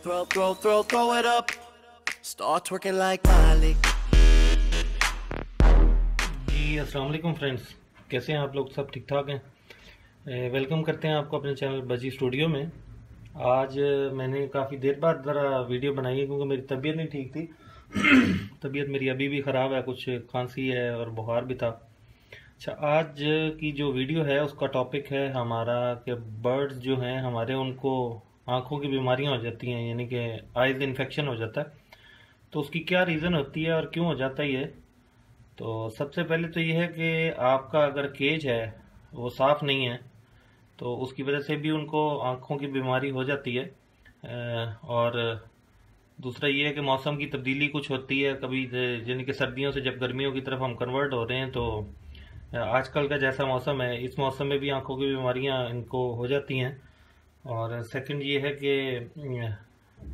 throw it up. Start twerking like Miley. जी अस्सलाम वालेकुम friends, कैसे हैं आप लोग? सब ठीक ठाक हैं। वेलकम करते हैं आपको अपने चैनल बजी स्टूडियो में। आज मैंने काफ़ी देर बाद ज़रा वीडियो बनाई है क्योंकि मेरी तबीयत नहीं ठीक थी। तबीयत मेरी अभी भी ख़राब है, कुछ खांसी है और बुखार भी था। अच्छा, आज की जो वीडियो है उसका टॉपिक है हमारा कि बर्ड्स जो हैं हमारे, उनको आँखों की बीमारियां हो जाती हैं, यानी कि आइज़ इन्फेक्शन हो जाता है। तो उसकी क्या रीज़न होती है और क्यों हो जाता है ये? तो सबसे पहले तो ये है कि आपका अगर केज है वो साफ़ नहीं है तो उसकी वजह से भी उनको आँखों की बीमारी हो जाती है। और दूसरा ये है कि मौसम की तब्दीली कुछ होती है, कभी यानी कि सर्दियों से जब गर्मियों की तरफ हम कन्वर्ट हो रहे हैं तो आजकल का जैसा मौसम है इस मौसम में भी आंखों की बीमारियां इनको हो जाती हैं। और सेकंड ये है कि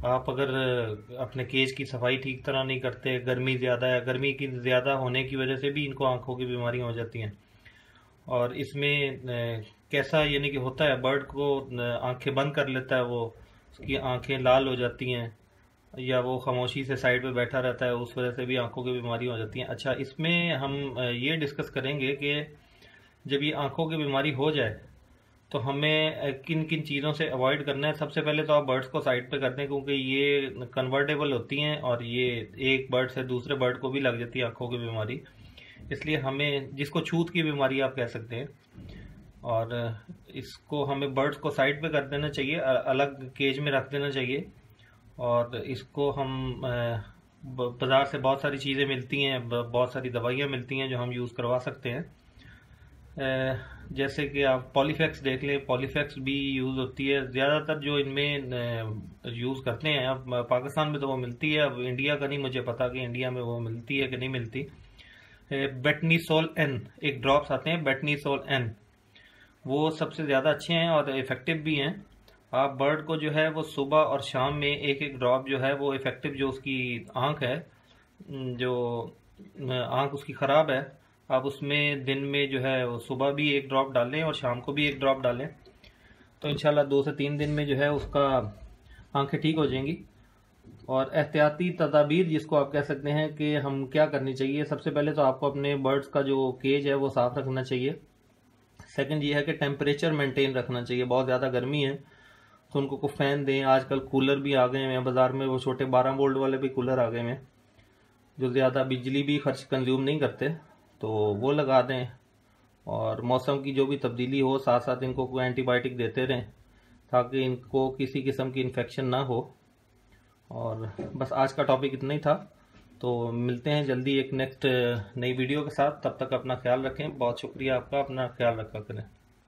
आप अगर अपने केज की सफाई ठीक तरह नहीं करते, गर्मी ज़्यादा है, गर्मी की ज़्यादा होने की वजह से भी इनको आंखों की बीमारियां हो जाती हैं। और इसमें कैसा यानी कि होता है, बर्ड को आंखें बंद कर लेता है वो, उसकी आंखें लाल हो जाती हैं, या वो खामोशी से साइड पे बैठा रहता है, उस वजह से भी आंखों की बीमारी हो जाती हैं। अच्छा, इसमें हम ये डिस्कस करेंगे कि जब ये आंखों की बीमारी हो जाए तो हमें किन किन चीज़ों से अवॉइड करना है। सबसे पहले तो आप बर्ड्स को साइड पे कर दें क्योंकि ये कन्वर्टेबल होती हैं और ये एक बर्ड से दूसरे बर्ड को भी लग जाती है आंखों की बीमारी। इसलिए हमें, जिसको छूत की बीमारी आप कह सकते हैं, और इसको हमें बर्ड्स को साइड पे कर देना चाहिए, अलग केज में रख देना चाहिए। और इसको हम बाज़ार से बहुत सारी चीज़ें मिलती हैं, बहुत सारी दवाइयाँ मिलती हैं जो हम यूज़ करवा सकते हैं। जैसे कि आप पॉलीफैक्स देख लें, पॉलीफैक्स भी यूज़ होती है ज़्यादातर जो इनमें यूज़ करते हैं। अब पाकिस्तान में तो वो मिलती है, अब इंडिया का नहीं मुझे पता कि इंडिया में वो मिलती है कि नहीं मिलती। बेटनीसोल एन एक ड्रॉप्स आते हैं, बेटनीसोल एन, वो सबसे ज़्यादा अच्छे हैं और इफ़ेक्टिव भी हैं। आप बर्ड को जो है वो सुबह और शाम में एक एक ड्रॉप जो है वो इफ़ेक्टिव, जो उसकी आँख है, जो आँख उसकी ख़राब है, आप उसमें दिन में जो है वो सुबह भी एक ड्रॉप डालें और शाम को भी एक ड्रॉप डालें तो इंशाल्लाह 2 से 3 दिन में जो है उसका आँखें ठीक हो जाएंगी। और एहतियाती तदाबीर जिसको आप कह सकते हैं कि हम क्या करनी चाहिए, सबसे पहले तो आपको अपने बर्ड्स का जो केज है वो साफ़ रखना चाहिए। सेकंड ये है कि टेम्परेचर मेंटेन रखना चाहिए। बहुत ज़्यादा गर्मी है तो उनको को फ़ैन दें। आजकल कूलर भी आ गए हैं बाज़ार में, वो छोटे 12 वोल्ट वाले भी कूलर आ गए हैं जो ज़्यादा बिजली भी खर्च कंज्यूम नहीं करते, तो वो लगा दें। और मौसम की जो भी तब्दीली हो साथ साथ इनको कोई एंटीबायोटिक देते रहें ताकि इनको किसी किस्म की इन्फेक्शन ना हो। और बस आज का टॉपिक इतना ही था, तो मिलते हैं जल्दी एक नेक्स्ट नई वीडियो के साथ। तब तक अपना ख्याल रखें। बहुत शुक्रिया आपका, अपना ख्याल रखा करें।